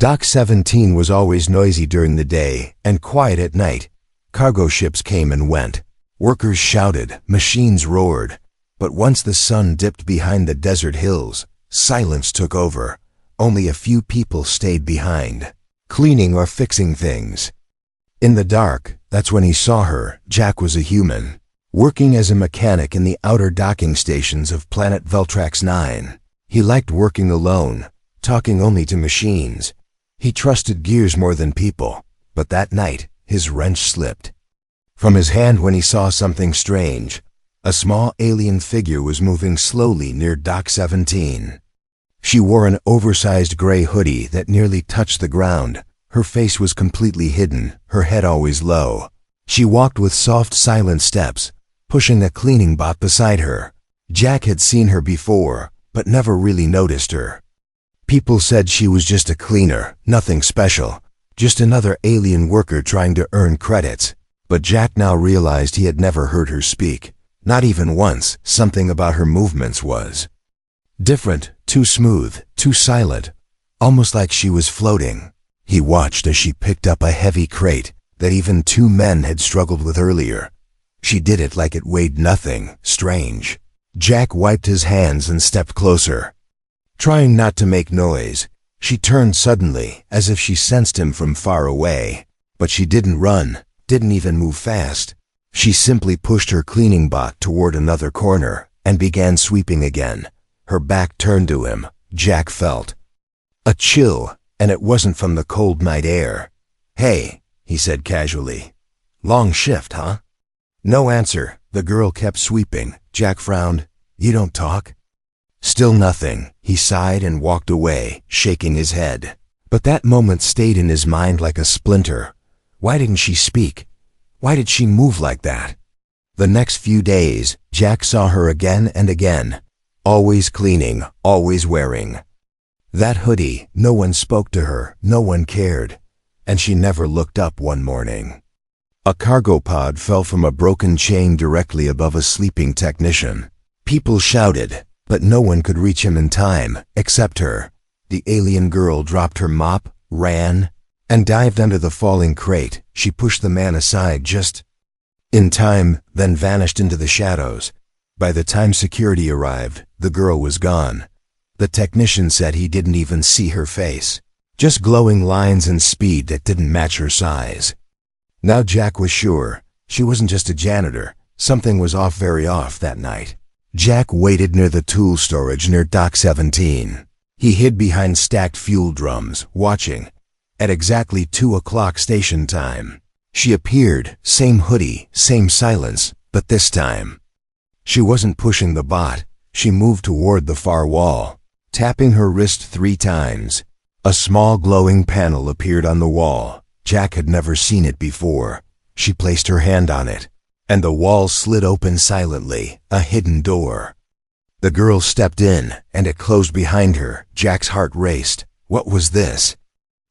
Dock 17 was always noisy during the day and quiet at night. Cargo ships came and went. Workers shouted, machines roared. But once the sun dipped behind the desert hills, silence took over. Only a few people stayed behind, cleaning or fixing things. In the dark, that's when he saw her. Jack was a human, working as a mechanic in the outer docking stations of planet Veltrax 9. He liked working alone, talking only to machines. He trusted gears more than people, but that night, his wrench slipped from his hand when he saw something strange. A small alien figure was moving slowly near Dock 17. She wore an oversized gray hoodie that nearly touched the ground. Her face was completely hidden, her head always low. She walked with soft, silent steps, pushing a cleaning bot beside her. Jack had seen her before, but never really noticed her. People said she was just a cleaner, nothing special, just another alien worker trying to earn credits. But Jack now realized he had never heard her speak. Not even once. Something about her movements was different, too smooth, too silent, almost like she was floating. He watched as she picked up a heavy crate that even two men had struggled with earlier. She did it like it weighed nothing. Strange. Jack wiped his hands and stepped closer. Trying not to make noise, she turned suddenly, as if she sensed him from far away. But she didn't run, didn't even move fast. She simply pushed her cleaning bot toward another corner and began sweeping again. Her back turned to him. Jack felt a chill, and it wasn't from the cold night air. "Hey," he said casually. "Long shift, huh?" No answer. The girl kept sweeping. Jack frowned. "You don't talk?" Still nothing. He sighed and walked away, shaking his head. But that moment stayed in his mind like a splinter. Why didn't she speak? Why did she move like that? The next few days, Jack saw her again and again. Always cleaning, always wearing that hoodie. No one spoke to her, no one cared. And she never looked up one morning. A cargo pod fell from a broken chain directly above a sleeping technician. People shouted, but no one could reach him in time, except her. The alien girl dropped her mop, ran, and dived under the falling crate. She pushed the man aside just in time, then vanished into the shadows. By the time security arrived, the girl was gone. The technician said he didn't even see her face, just glowing lines and speed that didn't match her size. Now Jack was sure she wasn't just a janitor. Something was off, very off that night. Jack waited near the tool storage near Dock 17. He hid behind stacked fuel drums, watching. At exactly 2 o'clock station time, she appeared, same hoodie, same silence, but this time, she wasn't pushing the bot. She moved toward the far wall, tapping her wrist 3 times. A small glowing panel appeared on the wall. Jack had never seen it before. She placed her hand on it, and the wall slid open silently, a hidden door. The girl stepped in, and it closed behind her. Jack's heart raced. What was this?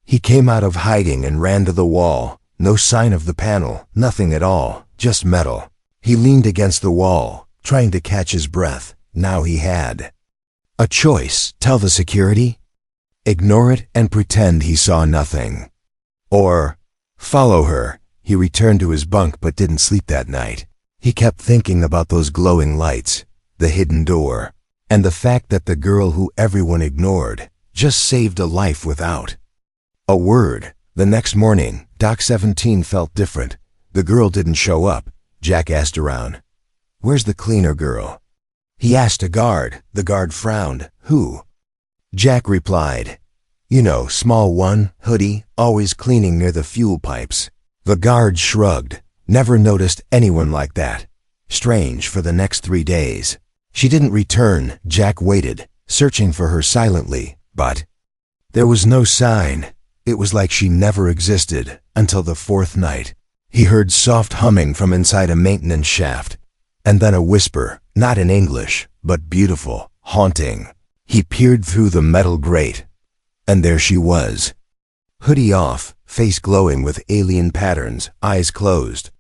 He came out of hiding and ran to the wall. No sign of the panel, nothing at all, just metal. He leaned against the wall, trying to catch his breath. Now he had a choice. Tell the security, ignore it and pretend he saw nothing, or follow her. He returned to his bunk but didn't sleep that night. He kept thinking about those glowing lights, the hidden door, and the fact that the girl who everyone ignored just saved a life without a word. The next morning, Dock 17 felt different. The girl didn't show up. Jack asked around. "Where's the cleaner girl?" He asked a guard. The guard frowned. "Who?" Jack replied, "You know, small one, hoodie, always cleaning near the fuel pipes." The guard shrugged. Never noticed anyone like that. Strange. For the next 3 days, she didn't return. Jack waited, searching for her silently, but there was no sign. It was like she never existed, until the 4th night. He heard soft humming from inside a maintenance shaft, and then a whisper, not in English, but beautiful, haunting. He peered through the metal grate, and there she was. Hoodie off, face glowing with alien patterns, eyes closed,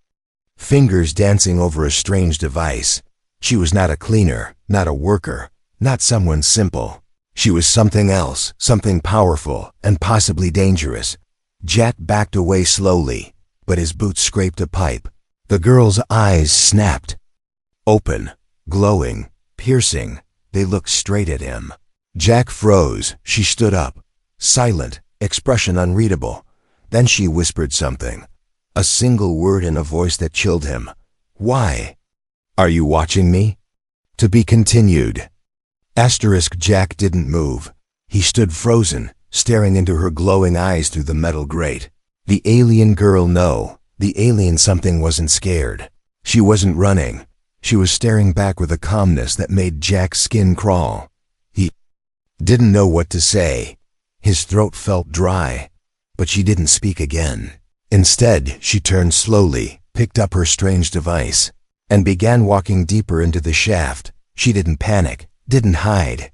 fingers dancing over a strange device. She was not a cleaner, not a worker, not someone simple. She was something else, something powerful, and possibly dangerous. Jack backed away slowly, but his boots scraped a pipe. The girl's eyes snapped. Open, glowing, piercing, they looked straight at him. Jack froze. She stood up, silent, expression unreadable. Then she whispered something. A single word in a voice that chilled him. Why? Are you watching me? To be continued. Jack didn't move. He stood frozen, staring into her glowing eyes through the metal grate. The alien girl, no. The alien something wasn't scared. She wasn't running. She was staring back with a calmness that made Jack's skin crawl. He didn't know what to say. His throat felt dry, but she didn't speak again. Instead, she turned slowly, picked up her strange device, and began walking deeper into the shaft. She didn't panic, didn't hide.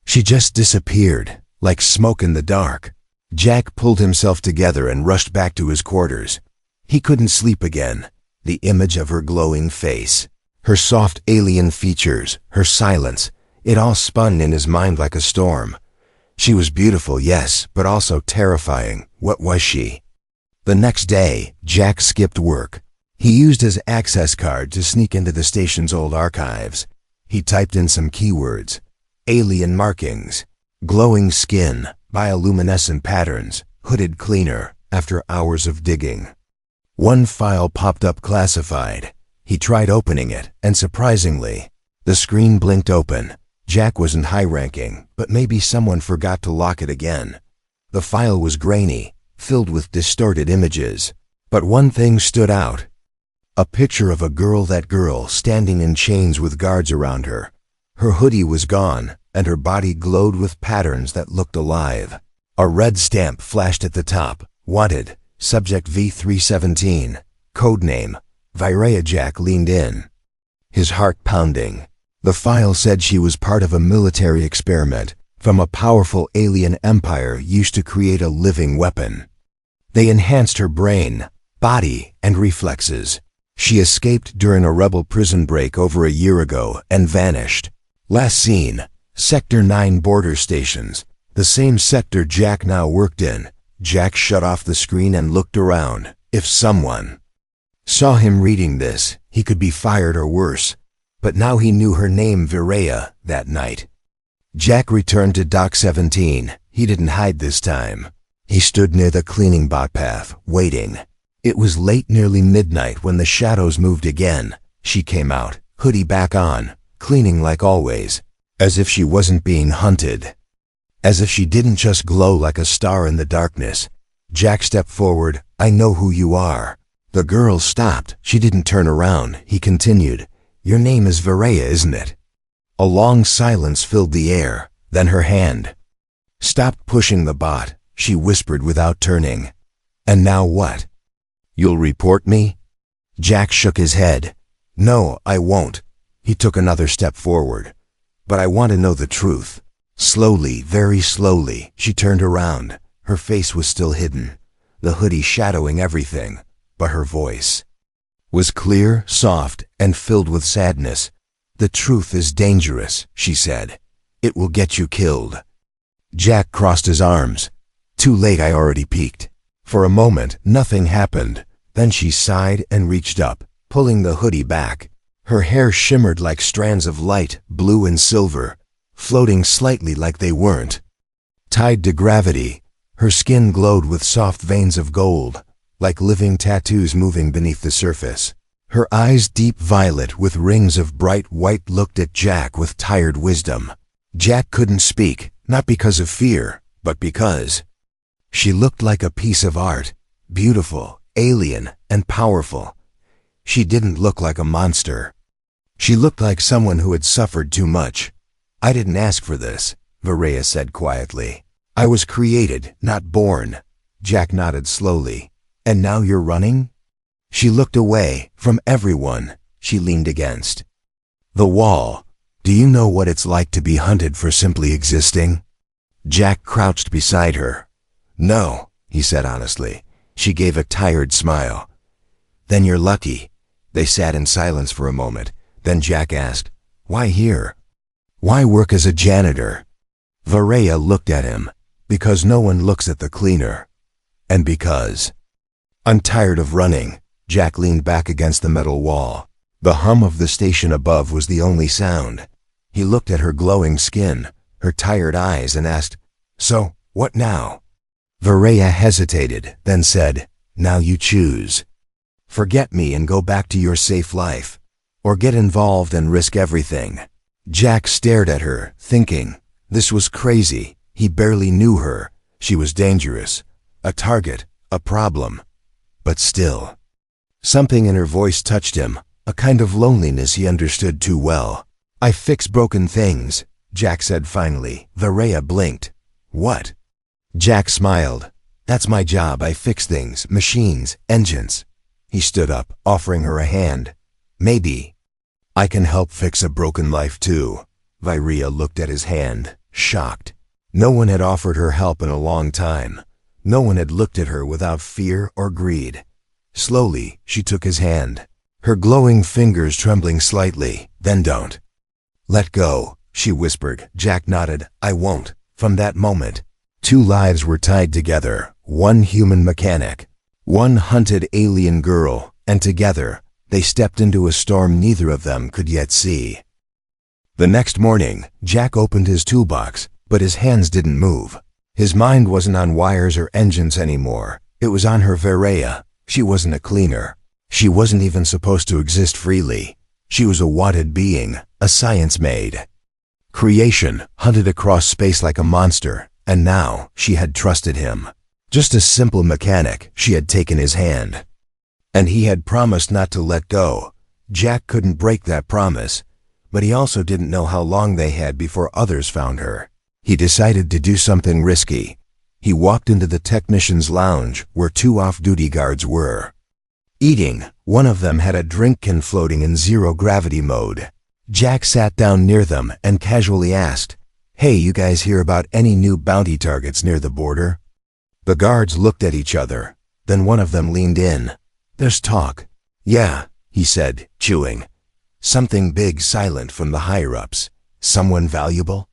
She just disappeared, like smoke in the dark. Jack pulled himself together and rushed back to his quarters. He couldn't sleep again. The image of her glowing face, her soft alien features, her silence, it all spun in his mind like a storm. She was beautiful, yes, but also terrifying. What was she? The next day, Jack skipped work. He used his access card to sneak into the station's old archives. He typed in some keywords. Alien markings, glowing skin, bioluminescent patterns, hooded cleaner, after hours of digging. One file popped up classified. He tried opening it, and surprisingly, the screen blinked open. Jack wasn't high-ranking, but maybe someone forgot to lock it again. The file was grainy, filled with distorted images. But one thing stood out. A picture of a girl, that girl standing in chains with guards around her. Her hoodie was gone, and her body glowed with patterns that looked alive. A red stamp flashed at the top. Wanted, Subject V317, codename, Virea. Jack leaned in, his heart pounding. The file said she was part of a military experiment from a powerful alien empire used to create a living weapon. They enhanced her brain, body, and reflexes. She escaped during a rebel prison break over a year ago and vanished. Last seen, Sector 9 border stations, the same sector Jack now worked in. Jack shut off the screen and looked around. If someone saw him reading this, he could be fired or worse. But now he knew her name, Virea, that night. Jack returned to Dock 17. He didn't hide this time. He stood near the cleaning bot path, waiting. It was late, nearly midnight, when the shadows moved again. She came out, hoodie back on, cleaning like always, as if she wasn't being hunted. As if she didn't just glow like a star in the darkness. Jack stepped forward. I know who you are. The girl stopped. She didn't turn around. He continued. Your name is Virea, isn't it? A long silence filled the air. Then her hand stopped pushing the bot. She whispered without turning. And now what? You'll report me? Jack shook his head. No, I won't. He took another step forward. But I want to know the truth. Slowly, very slowly, she turned around. Her face was still hidden, the hoodie shadowing everything, but her voice was clear, soft, and filled with sadness. The truth is dangerous, she said. It will get you killed. Jack crossed his arms. Too late, I already peeked. For a moment, nothing happened. Then she sighed and reached up, pulling the hoodie back. Her hair shimmered like strands of light, blue and silver, floating slightly like they weren't tied to gravity. Her skin glowed with soft veins of gold, like living tattoos moving beneath the surface. Her eyes, deep violet with rings of bright white, looked at Jack with tired wisdom. Jack couldn't speak, not because of fear, but because she looked like a piece of art, beautiful, alien, and powerful. She didn't look like a monster. She looked like someone who had suffered too much. I didn't ask for this, Virea said quietly. I was created, not born. Jack nodded slowly. And now you're running? She looked away from everyone. She leaned against the wall. Do you know what it's like to be hunted for simply existing? Jack crouched beside her. No, he said honestly. She gave a tired smile. Then you're lucky. They sat in silence for a moment. Then Jack asked, why here? Why work as a janitor? Varaya looked at him. Because no one looks at the cleaner. And because. I'm tired of running. Jack leaned back against the metal wall. The hum of the station above was the only sound. He looked at her glowing skin, her tired eyes, and asked, "So, what now?" Varaya hesitated, then said, "Now you choose. Forget me and go back to your safe life. Or get involved and risk everything." Jack stared at her, thinking, this was crazy. He barely knew her. She was dangerous. A target. A problem. But still. Something in her voice touched him, a kind of loneliness he understood too well. "I fix broken things," Jack said finally. Varaya blinked. "What?" Jack smiled. "That's my job. I fix things, machines, engines." He stood up, offering her a hand. "Maybe I can help fix a broken life too." Varaya looked at his hand, shocked. No one had offered her help in a long time. No one had looked at her without fear or greed. Slowly, she took his hand, her glowing fingers trembling slightly. "Then don't. Let go," she whispered. Jack nodded. "I won't." From that moment, two lives were tied together, one human mechanic, one hunted alien girl, and together, they stepped into a storm neither of them could yet see. The next morning, Jack opened his toolbox, but his hands didn't move. His mind wasn't on wires or engines anymore. It was on her Varaya. She wasn't a cleaner. She wasn't even supposed to exist freely. She was a wanted being, a science maid. Creation hunted across space like a monster, and now she had trusted him. Just a simple mechanic, she had taken his hand. And he had promised not to let go. Jack couldn't break that promise, but he also didn't know how long they had before others found her. He decided to do something risky. He walked into the technician's lounge where two off-duty guards were eating. One of them had a drink can floating in zero-gravity mode. Jack sat down near them and casually asked, "Hey, you guys hear about any new bounty targets near the border?" The guards looked at each other. Then one of them leaned in. "There's talk." "Yeah," he said, chewing. "Something big silent from the higher-ups. Someone valuable?"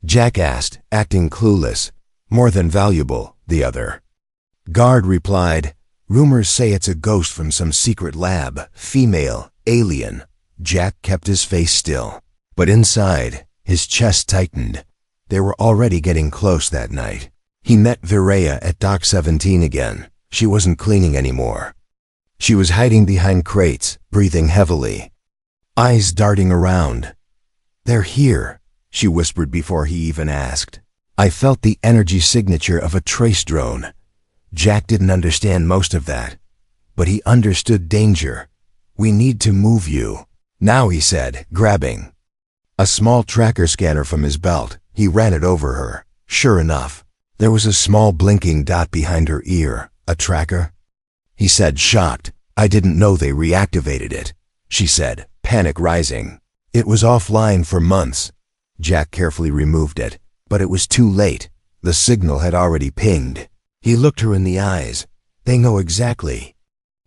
Jack asked, acting clueless. "More than valuable," the other guard replied. "Rumors say it's a ghost from some secret lab, female, alien." Jack kept his face still. But inside, his chest tightened. They were already getting close that night. He met Varaya at Dock 17 again. She wasn't cleaning anymore. She was hiding behind crates, breathing heavily, eyes darting around. "They're here," she whispered before he even asked. "I felt the energy signature of a trace drone." Jack didn't understand most of that, but he understood danger. "We need to move you now," he said, grabbing a small tracker scanner from his belt. He ran it over her. Sure enough, there was a small blinking dot behind her ear. "A tracker?" he said, shocked. "I didn't know they reactivated it," she said, panic rising. "It was offline for months." Jack carefully removed it, but it was too late. The signal had already pinged. He looked her in the eyes. "They know exactly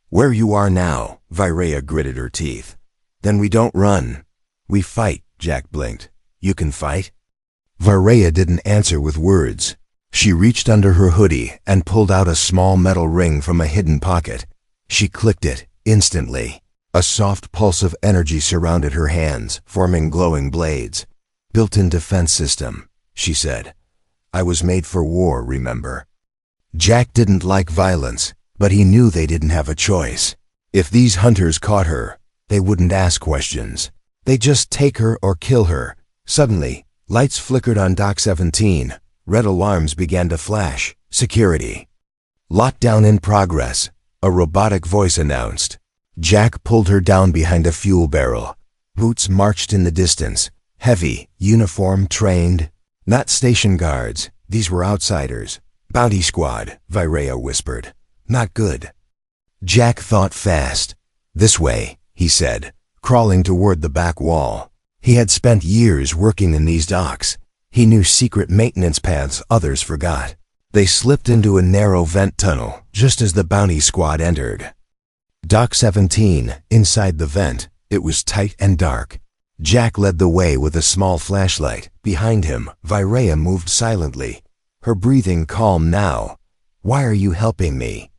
where you are now." Varaya gritted her teeth. "Then we don't run. We fight," Jack blinked. "You can fight?" Varaya didn't answer with words. She reached under her hoodie and pulled out a small metal ring from a hidden pocket. She clicked it instantly. A soft pulse of energy surrounded her hands, forming glowing blades. "Built-in defense system," she said. "I was made for war, remember?" Jack didn't like violence, but he knew they didn't have a choice. If these hunters caught her, they wouldn't ask questions. They'd just take her or kill her. Suddenly, lights flickered on Dock 17. Red alarms began to flash. "Security. Lockdown in progress," a robotic voice announced. Jack pulled her down behind a fuel barrel. Boots marched in the distance. Heavy, uniform, trained. Not station guards. These were outsiders. "Bounty squad," Varaya whispered. "Not good." Jack thought fast. "This way," he said, crawling toward the back wall. He had spent years working in these docks. He knew secret maintenance paths others forgot. They slipped into a narrow vent tunnel just as the bounty squad entered. Dock 17, inside the vent, it was tight and dark. Jack led the way with a small flashlight. Behind him, Virea moved silently, her breathing calm now. "Why are you helping me?"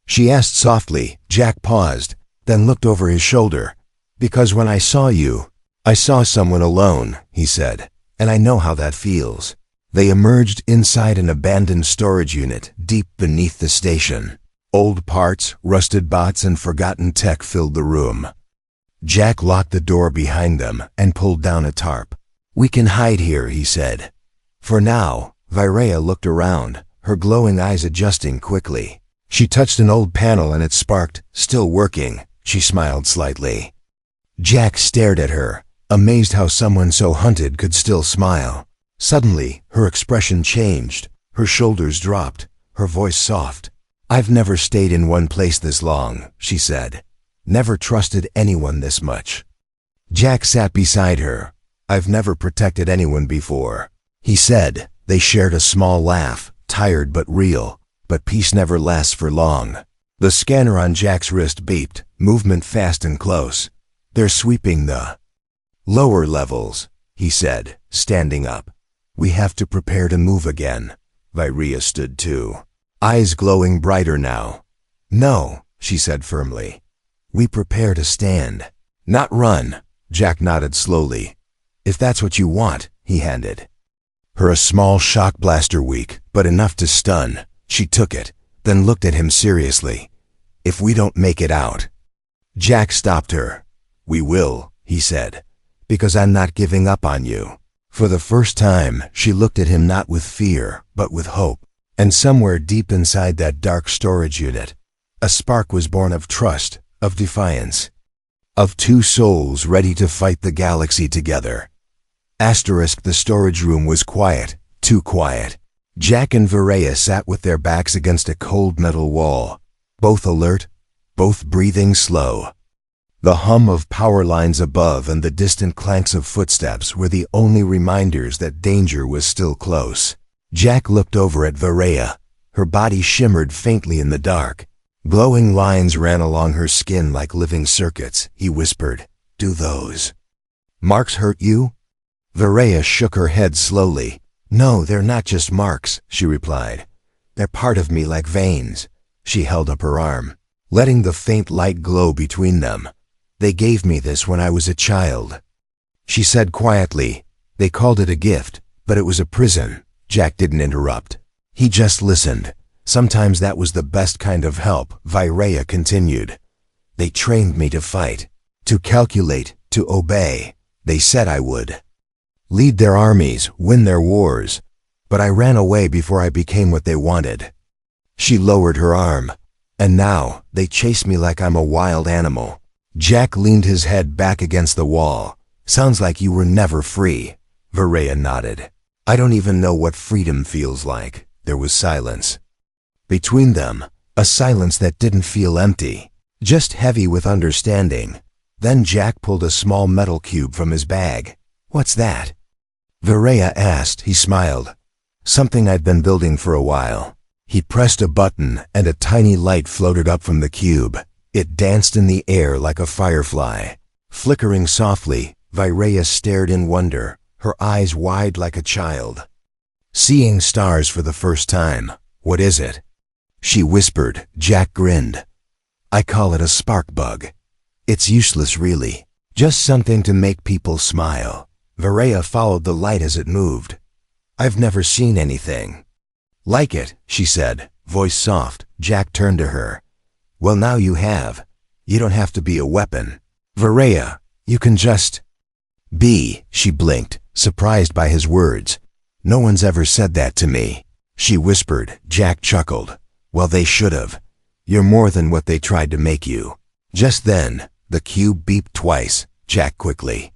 she asked softly. Jack paused, then looked over his shoulder. "Because when I saw you, I saw someone alone," he said, "and I know how that feels." They emerged inside an abandoned storage unit deep beneath the station. Old parts, rusted bots, and forgotten tech filled the room. Jack locked the door behind them and pulled down a tarp. "We can hide here," he said. "For now." Virea looked around, her glowing eyes adjusting quickly. She touched an old panel and it sparked. "Still working." She smiled slightly. Jack stared at her, amazed how someone so hunted could still smile. Suddenly, her expression changed. Her shoulders dropped, her voice soft. "I've never stayed in one place this long," she said. "Never trusted anyone this much." Jack sat beside her. "I've never protected anyone before," he said. They shared a small laugh, tired but real. But peace never lasts for long. The scanner on Jack's wrist beeped, movement fast and close. "They're sweeping the lower levels," he said, standing up. "We have to prepare to move again." Virea stood too, eyes glowing brighter now. "No," she said firmly. "We prepare to stand, not run." Jack nodded slowly. "If that's what you want," he handed her a small shock blaster, weak, but enough to stun. She took it, then looked at him seriously. "If we don't make it out." Jack stopped her. "We will," he said, "because I'm not giving up on you." For the first time, she looked at him not with fear, but with hope. And somewhere deep inside that dark storage unit, a spark was born of trust, of defiance, of two souls ready to fight the galaxy together. The storage room was quiet, too quiet. Jack and Virea sat with their backs against a cold metal wall, both alert, both breathing slow. The hum of power lines above and the distant clanks of footsteps were the only reminders that danger was still close. Jack looked over at Virea. Her body shimmered faintly in the dark. Glowing lines ran along her skin like living circuits. He whispered, "Do those marks hurt you?" Virea shook her head slowly. "No, they're not just marks," she replied. "They're part of me like veins." She held up her arm, letting the faint light glow between them. "They gave me this when I was a child," she said quietly. "They called it a gift, but it was a prison." Jack didn't interrupt. He just listened. "Sometimes that was the best kind of help," Virea continued. "They trained me to fight, to calculate, to obey. They said I would lead their armies, win their wars. But I ran away before I became what they wanted." She lowered her arm. "And now, they chase me like I'm a wild animal." Jack leaned his head back against the wall. "Sounds like you were never free." Virea nodded. "I don't even know what freedom feels like." There was silence between them, a silence that didn't feel empty, just heavy with understanding. Then Jack pulled a small metal cube from his bag. "What's that?" Virea asked. He smiled. "Something I've been building for a while." He pressed a button and a tiny light floated up from the cube. It danced in the air like a firefly. Flickering softly, Virea stared in wonder, her eyes wide like a child, seeing stars for the first time. "What is it?" she whispered. Jack grinned. "I call it a spark bug. It's useless really, just something to make people smile." Virea followed the light as it moved. "I've never seen anything like it," she said, voice soft. Jack turned to her. "Well, now you have. You don't have to be a weapon, Virea. You can just be." She blinked, surprised by his words. "No one's ever said that to me," she whispered. Jack chuckled. "Well, they should have. You're more than what they tried to make you." Just then, the cube beeped twice. Jack quickly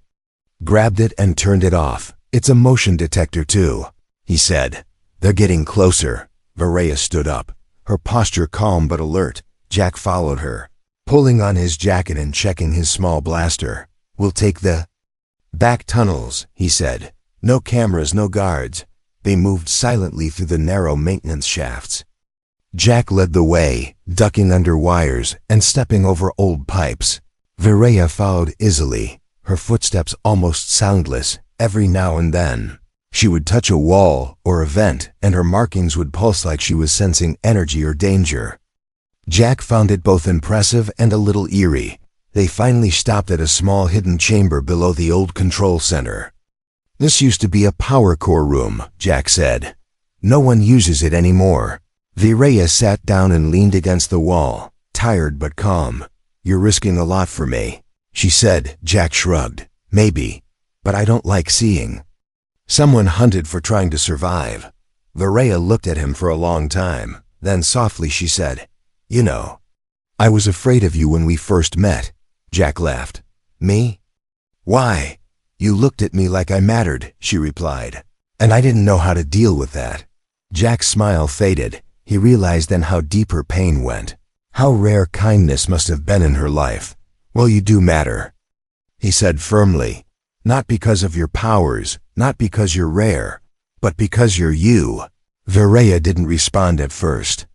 grabbed it and turned it off. "It's a motion detector too," he said. "They're getting closer." Virea stood up, her posture calm but alert. Jack followed her, pulling on his jacket and checking his small blaster. "We'll take the back tunnels," he said. "No cameras, no guards." They moved silently through the narrow maintenance shafts. Jack led the way, ducking under wires and stepping over old pipes. Virea followed easily, her footsteps almost soundless. Every now and then, she would touch a wall or a vent, and her markings would pulse like she was sensing energy or danger. Jack found it both impressive and a little eerie. They finally stopped at a small hidden chamber below the old control center. "This used to be a power core room," Jack said. "No one uses it anymore." Viraya sat down and leaned against the wall, tired but calm. "You're risking a lot for me," she said. Jack shrugged. "Maybe, but I don't like seeing someone hunted for trying to survive." Viraya looked at him for a long time. Then softly she said, "You know, I was afraid of you when we first met." Jack laughed. "Me? Why?" "You looked at me like I mattered," she replied, "and I didn't know how to deal with that." Jack's smile faded. He realized then how deep her pain went, how rare kindness must have been in her life. "Well, you do matter," he said firmly. "Not because of your powers, not because you're rare, but because you're you." Viraya didn't respond at first,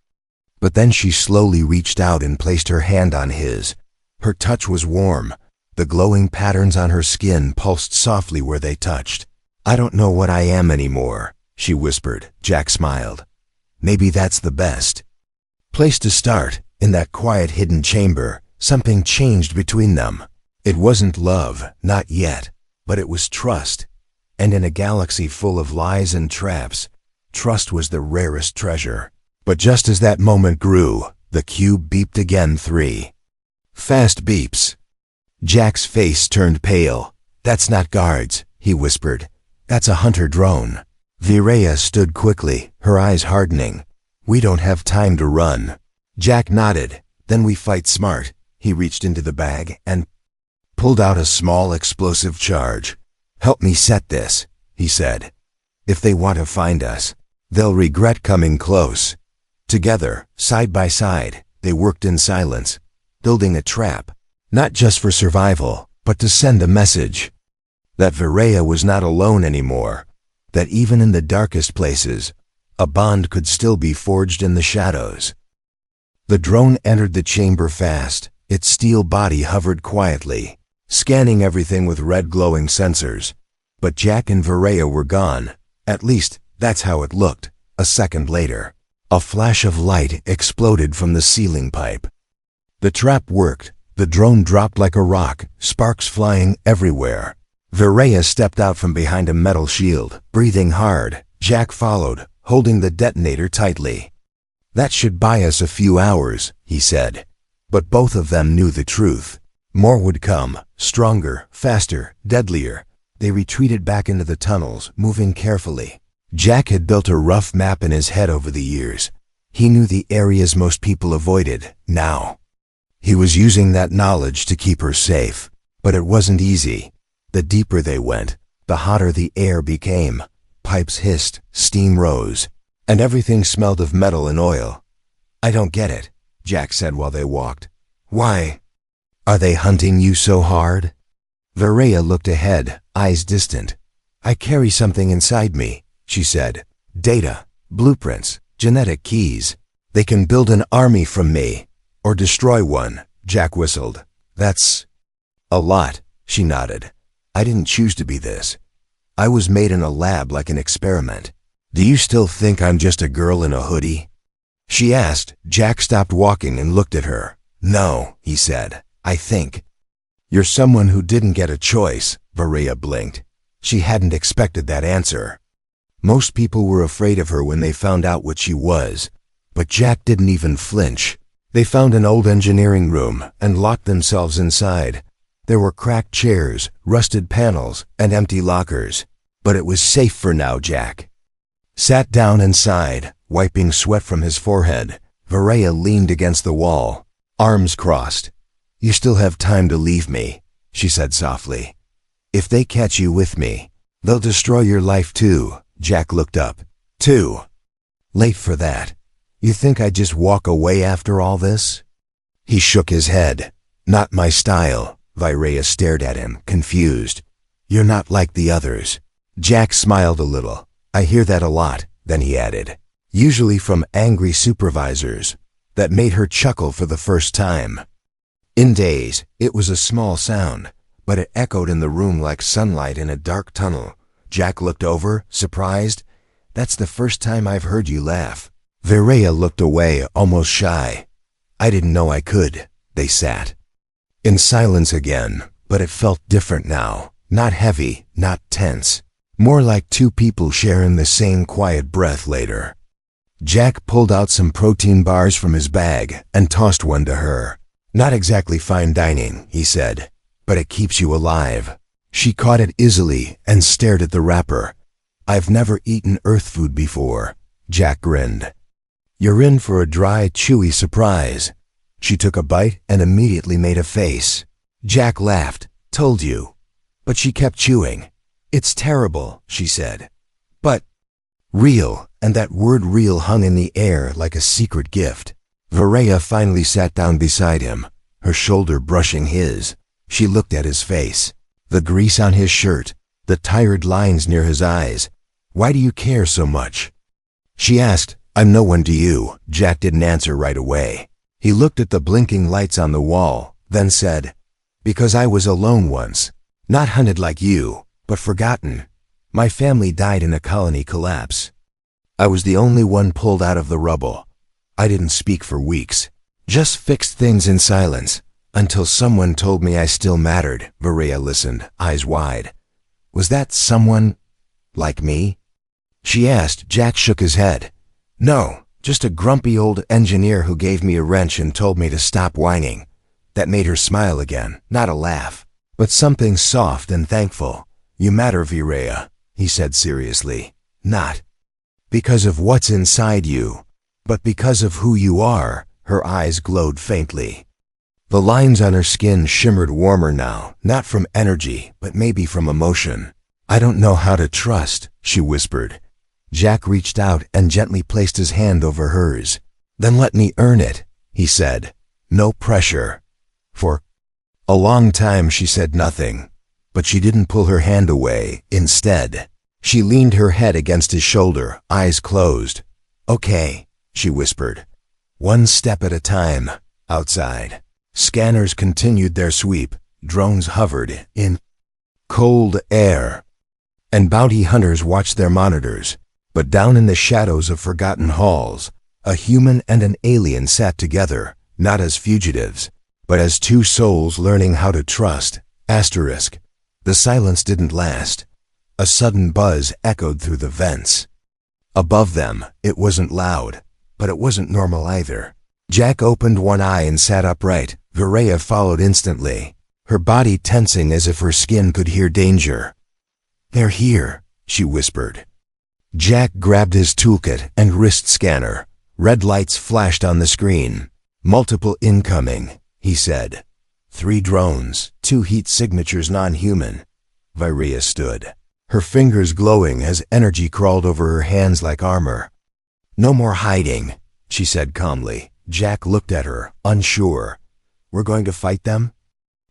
but then she slowly reached out and placed her hand on his. Her touch was warm. The glowing patterns on her skin pulsed softly where they touched. "I don't know what I am anymore," she whispered. Jack smiled. "Maybe that's the best place to start." In that quiet hidden chamber, something changed between them. It wasn't love, not yet, but it was trust. And in a galaxy full of lies and traps, trust was the rarest treasure. But just as that moment grew, the cube beeped again 3 fast beeps. Jack's face turned pale. "That's not guards," he whispered. "That's a hunter drone." Viraya stood quickly, her eyes hardening. "We don't have time to run." Jack nodded. "Then we fight smart." He reached into the bag and pulled out a small explosive charge. "Help me set this," he said. "If they want to find us, they'll regret coming close." Together, side by side, they worked in silence, building a trap, not just for survival, but to send a message that Viraya was not alone anymore, that even in the darkest places, a bond could still be forged in the shadows. The drone entered the chamber fast. Its steel body hovered quietly, scanning everything with red glowing sensors. But Jack and Viraya were gone. At least, that's how it looked. A second later, a flash of light exploded from the ceiling pipe. The trap worked. The drone dropped like a rock, sparks flying everywhere. Viraya stepped out from behind a metal shield, breathing hard. Jack followed, holding the detonator tightly. "That should buy us a few hours," he said. But both of them knew the truth. More would come, stronger, faster, deadlier. They retreated back into the tunnels, moving carefully. Jack had built a rough map in his head over the years. He knew the areas most people avoided. Now, he was using that knowledge to keep her safe. But it wasn't easy. The deeper they went, the hotter the air became. Pipes hissed, steam rose, and everything smelled of metal and oil. "I don't get it," Jack said while they walked. "Why are they hunting you so hard?" Viraya looked ahead, eyes distant. "I carry something inside me," she said. "Data, blueprints, genetic keys. They can build an army from me, or destroy one." Jack whistled. "That's a lot," she nodded. "I didn't choose to be this. I was made in a lab like an experiment." "Do you still think I'm just a girl in a hoodie?" she asked. Jack stopped walking and looked at her. "No," he said. "I think you're someone who didn't get a choice." Viraya blinked. She hadn't expected that answer. Most people were afraid of her when they found out what she was. But Jack didn't even flinch. They found an old engineering room and locked themselves inside. There were cracked chairs, rusted panels, and empty lockers. But it was safe for now. Jack sat down and sighed, wiping sweat from his forehead. Viraya leaned against the wall, arms crossed. "You still have time to leave me," she said softly. "If they catch you with me, they'll destroy your life too." Jack looked up. "Too late for that. You think I'd just walk away after all this?" He shook his head. "Not my style." Viraya stared at him, confused. "You're not like the others." Jack smiled a little. "I hear that a lot," then he added. "Usually from angry supervisors." That made her chuckle for the first time in days. It was a small sound, but it echoed in the room like sunlight in a dark tunnel. Jack looked over, surprised. "That's the first time I've heard you laugh." Viraya looked away, almost shy. "I didn't know I could." They sat in silence again, but it felt different now. Not heavy, not tense. More like two people sharing the same quiet breath later. Jack pulled out some protein bars from his bag and tossed one to her. "Not exactly fine dining," he said, "but it keeps you alive." She caught it easily and stared at the wrapper. "I've never eaten earth food before." Jack grinned. "You're in for a dry, chewy surprise." She took a bite and immediately made a face. Jack laughed. "Told you." But she kept chewing. "It's terrible," she said. "But real," and that word real hung in the air like a secret gift. Viraya finally sat down beside him, her shoulder brushing his. She looked at his face. The grease on his shirt, the tired lines near his eyes. "Why do you care so much?" she asked. "I'm no one to you." Jack didn't answer right away. He looked at the blinking lights on the wall, then said, "Because I was alone once. Not hunted like you, but forgotten. My family died in a colony collapse. I was the only one pulled out of the rubble. I didn't speak for weeks. Just fixed things in silence, until someone told me I still mattered." Viraya listened, eyes wide. "Was that someone like me?" she asked. Jack shook his head. "No, just a grumpy old engineer who gave me a wrench and told me to stop whining." That made her smile again, not a laugh, but something soft and thankful. "You matter, Viraya," he said seriously. "Not because of what's inside you, but because of who you are." Her eyes glowed faintly. The lines on her skin shimmered warmer now, not from energy, but maybe from emotion. "I don't know how to trust," she whispered. Jack reached out and gently placed his hand over hers. "Then let me earn it," he said. "No pressure." For a long time she said nothing, but she didn't pull her hand away. Instead, she leaned her head against his shoulder, eyes closed. "Okay," she whispered. "One step at a time." Outside, scanners continued their sweep. Drones hovered in cold air, and bounty hunters watched their monitors. But down in the shadows of forgotten halls, a human and an alien sat together, not as fugitives, but as two souls learning how to trust. Asterisk. The silence didn't last. A sudden buzz echoed through the vents. Above them, it wasn't loud, but it wasn't normal either. Jack opened one eye and sat upright. Viraya followed instantly, her body tensing as if her skin could hear danger. "They're here," she whispered. Jack grabbed his toolkit and wrist scanner. Red lights flashed on the screen. "Multiple incoming," he said. 3 drones, 2 heat signatures non-human. Viraya stood, her fingers glowing as energy crawled over her hands like armor. "No more hiding," she said calmly. Jack looked at her, unsure. "We're going to fight them?"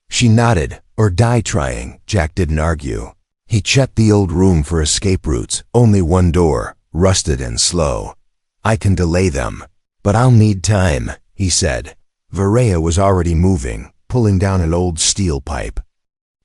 She nodded. "Or die trying." Jack didn't argue. He checked the old room for escape routes. Only one door, rusted and slow. "I can delay them, but I'll need time," he said. Viraya was already moving, pulling down an old steel pipe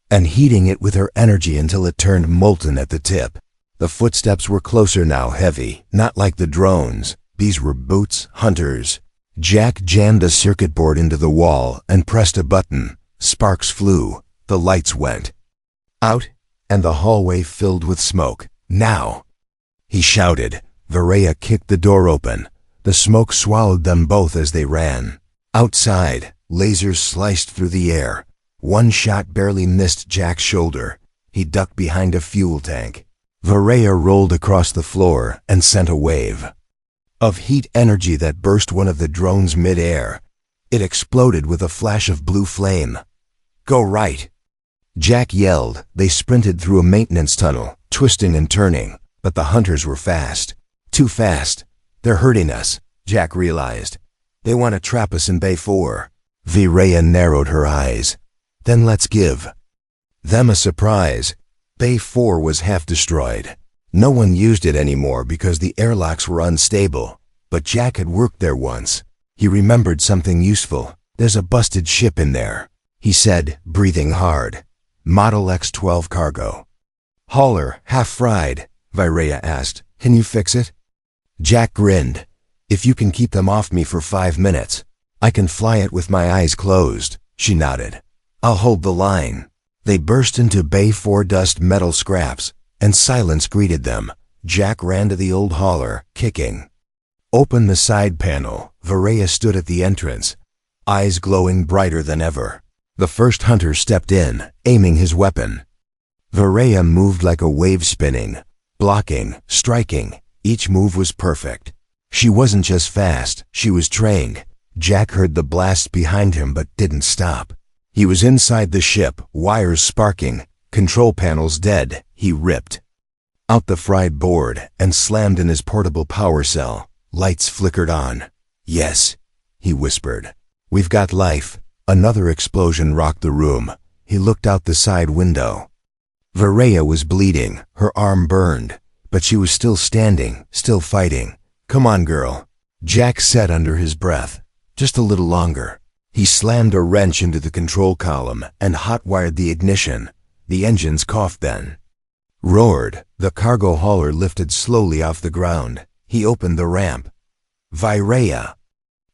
and heating it with her energy until it turned molten at the tip. The footsteps were closer now, heavy, not like the drones. These were boots, hunters. Jack jammed a circuit board into the wall and pressed a button. Sparks flew. The lights went out, and the hallway filled with smoke. "Now!" he shouted. Viraya kicked the door open. The smoke swallowed them both as they ran. Outside, lasers sliced through the air. One shot barely missed Jack's shoulder. He ducked behind a fuel tank. Viraya rolled across the floor and sent a wave of heat energy that burst one of the drones mid-air. It exploded with a flash of blue flame. "Go right!" Jack yelled. They sprinted through a maintenance tunnel, twisting and turning, but the hunters were fast. Too fast. "They're hurting us," Jack realized. "They want to trap us in Bay 4. Viraya narrowed her eyes. "Then let's give them a surprise." Bay 4 was half destroyed. No one used it anymore because the airlocks were unstable, but Jack had worked there once. He remembered something useful. "There's a busted ship in there," he said, breathing hard. Model X-12 cargo. Hauler, half fried, Virea asked. Can you fix it? Jack grinned. If you can keep them off me for 5 minutes, I can fly it with my eyes closed. She nodded. I'll hold the line. They burst into Bay 4 dust metal scraps, and silence greeted them. Jack ran to the old hauler, kicking. Open the side panel. Virea stood at the entrance, eyes glowing brighter than ever. The first hunter stepped in, aiming his weapon. Virea moved like a wave spinning, blocking, striking. Each move was perfect. She wasn't just fast, she was trained. Jack heard the blast behind him but didn't stop. He was inside the ship, wires sparking, control panels dead. He ripped out the fried board and slammed in his portable power cell. Lights flickered on. Yes, he whispered. We've got life. Another explosion rocked the room. He looked out the side window. Virea was bleeding, her arm burned, but she was still standing, still fighting. Come on, girl, Jack said under his breath. Just a little longer. He slammed a wrench into the control column and hot-wired the ignition. The engines coughed then. Roared. The cargo hauler lifted slowly off the ground. He opened the ramp. Virea!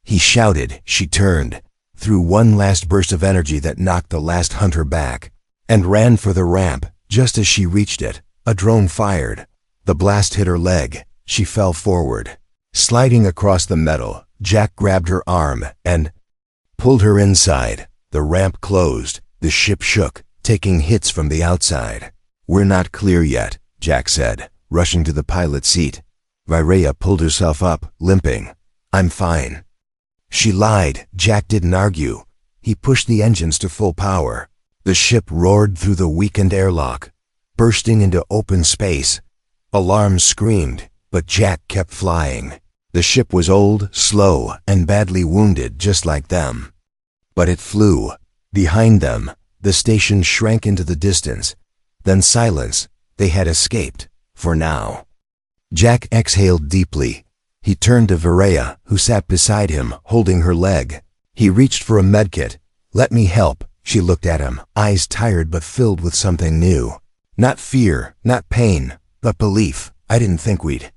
He shouted. She turned, threw one last burst of energy that knocked the last hunter back, and ran for the ramp. Just as she reached it, a drone fired. The blast hit her leg. She fell forward. Sliding across the metal, Jack grabbed her arm and pulled her inside. The ramp closed. The ship shook, taking hits from the outside. We're not clear yet, Jack said, rushing to the pilot's seat. Virea pulled herself up, limping. I'm fine. She lied. Jack didn't argue. He pushed the engines to full power. The ship roared through the weakened airlock, bursting into open space. Alarms screamed, but Jack kept flying. The ship was old, slow, and badly wounded just like them. But it flew. Behind them, the station shrank into the distance. Then silence. They had escaped, for now. Jack exhaled deeply. He turned to Virea, who sat beside him, holding her leg. He reached for a medkit. Let me help. She looked at him, eyes tired but filled with something new. Not fear, not pain, but belief. I didn't think we'd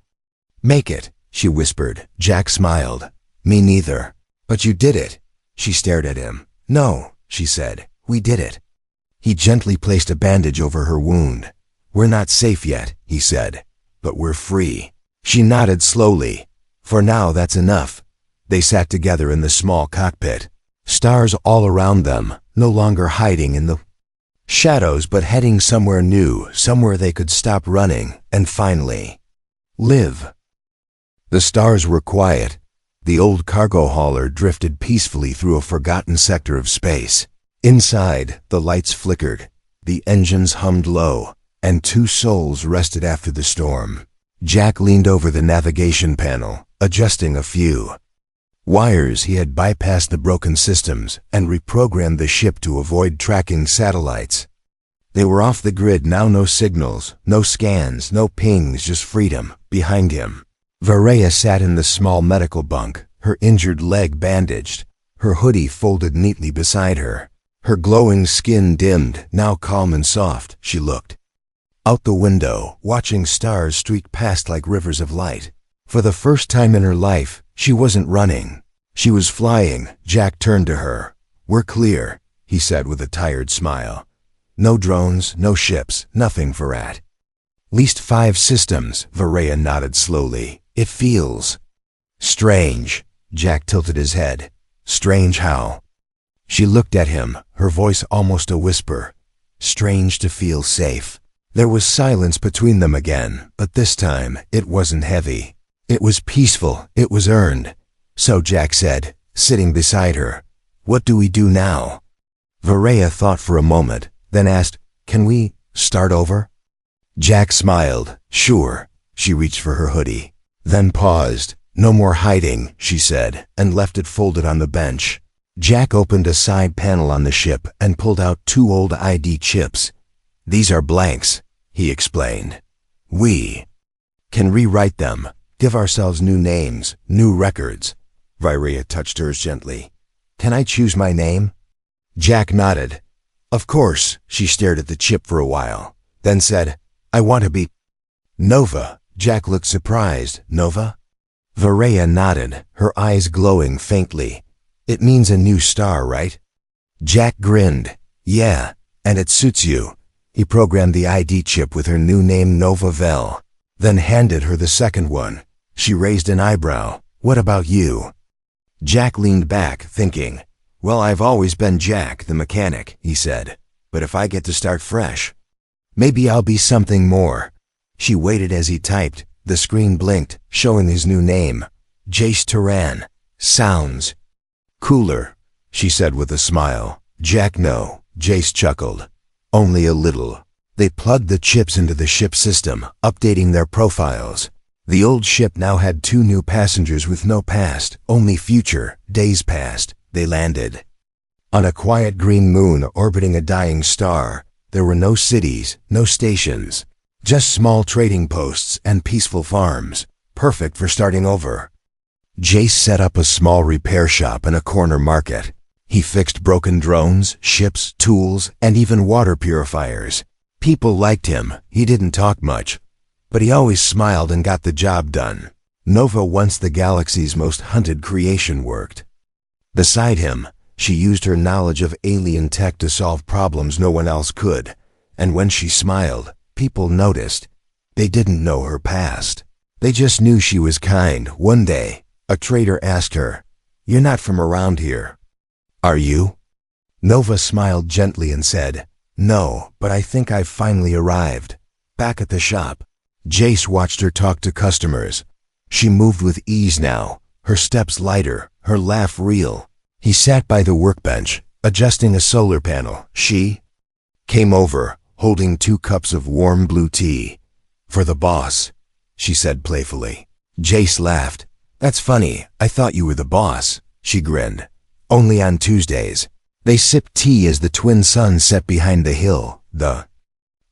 make it, she whispered. Jack smiled. Me neither. But you did it. She stared at him. No, she said. We did it. He gently placed a bandage over her wound. We're not safe yet, he said, but we're free. She nodded slowly. For now, that's enough. They sat together in the small cockpit. Stars all around them, no longer hiding in the shadows but heading somewhere new, somewhere they could stop running and finally live. The stars were quiet. The old cargo hauler drifted peacefully through a forgotten sector of space. Inside, the lights flickered, the engines hummed low, and two souls rested after the storm. Jack leaned over the navigation panel, adjusting a few wires. He had bypassed the broken systems and reprogrammed the ship to avoid tracking satellites. They were off the grid now, no signals, no scans, no pings, just freedom. Behind him, Virea sat in the small medical bunk, her injured leg bandaged, her hoodie folded neatly beside her. Her glowing skin dimmed, now calm and soft. She looked out the window, watching stars streak past like rivers of light. For the first time in her life, she wasn't running. She was flying. Jack turned to her. We're clear, he said with a tired smile. No drones, no ships, nothing for at least 5 systems, Virea nodded slowly. It feels strange. Jack tilted his head. Strange how? She looked at him, her voice almost a whisper. Strange to feel safe. There was silence between them again, but this time it wasn't heavy. It was peaceful, it was earned. So Jack said, sitting beside her, what do we do now? Virea thought for a moment, then asked, can we start over? Jack smiled. Sure. She reached for her hoodie, then paused. No more hiding, she said, and left it folded on the bench. Jack opened a side panel on the ship and pulled out 2 old ID chips. These are blanks, he explained. We can rewrite them, give ourselves new names, new records. Virea touched hers gently. Can I choose my name? Jack nodded. Of course, she stared at the chip for a while, then said, I want to be Nova. Jack looked surprised. Nova? Varaya nodded, her eyes glowing faintly. It means a new star, right? Jack grinned. Yeah, and it suits you. He programmed the ID chip with her new name Nova Vel, then handed her the second one. She raised an eyebrow. What about you? Jack leaned back, thinking. Well, I've always been Jack, the mechanic, he said. But if I get to start fresh, maybe I'll be something more. She waited as he typed. The screen blinked, showing his new name. Jace Turan. Sounds cooler, she said with a smile. Jack, no. Jace chuckled. Only a little. They plugged the chips into the ship system, updating their profiles. The old ship now had 2 new passengers with no past, only future. Days passed. They landed on a quiet green moon orbiting a dying star. There were no cities, no stations, just small trading posts and peaceful farms, perfect for starting over. Jace set up a small repair shop in a corner market. He fixed broken drones, ships, tools, and even water purifiers. People liked him. He didn't talk much, but he always smiled and got the job done. Nova, once the galaxy's most hunted creation, worked beside him. She used her knowledge of alien tech to solve problems no one else could, and when she smiled, people noticed. They didn't know her past. They just knew she was kind. One day, a trader asked her, You're not from around here, are you? Nova smiled gently and said, No, but I think I've finally arrived. Back at the shop, Jace watched her talk to customers. She moved with ease now, her steps lighter, her laugh real. He sat by the workbench, adjusting a solar panel. She came over, holding 2 cups of warm blue tea. For the boss, she said playfully. Jace laughed. That's funny, I thought you were the boss. She grinned. Only on Tuesdays. They sipped tea as the twin suns set behind the hill. The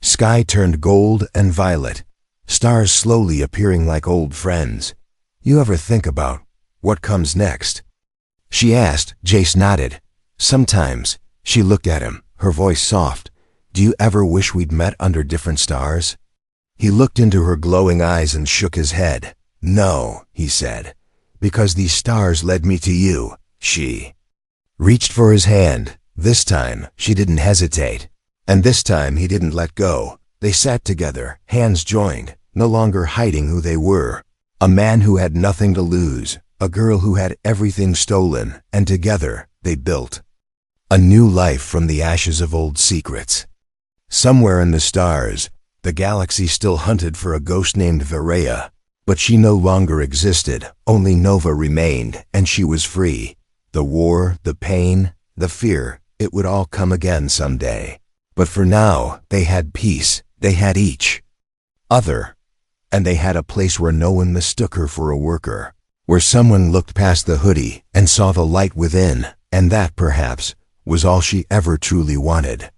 sky turned gold and violet, stars slowly appearing like old friends. You ever think about what comes next? She asked. Jace nodded. Sometimes. She looked at him, her voice soft. Do you ever wish we'd met under different stars? He looked into her glowing eyes and shook his head. No, he said, because these stars led me to you. She reached for his hand. This time, she didn't hesitate. And this time, he didn't let go. They sat together, hands joined, no longer hiding who they were. A man who had nothing to lose, a girl who had everything stolen, and together, they built a new life from the ashes of old secrets. Somewhere in the stars, the galaxy still hunted for a ghost named Varaya, but she no longer existed. Only Nova remained, and she was free. The war, the pain, the fear, it would all come again someday. But for now, they had peace. They had each other. And they had a place where no one mistook her for a worker, where someone looked past the hoodie and saw the light within, and that, perhaps, was all she ever truly wanted.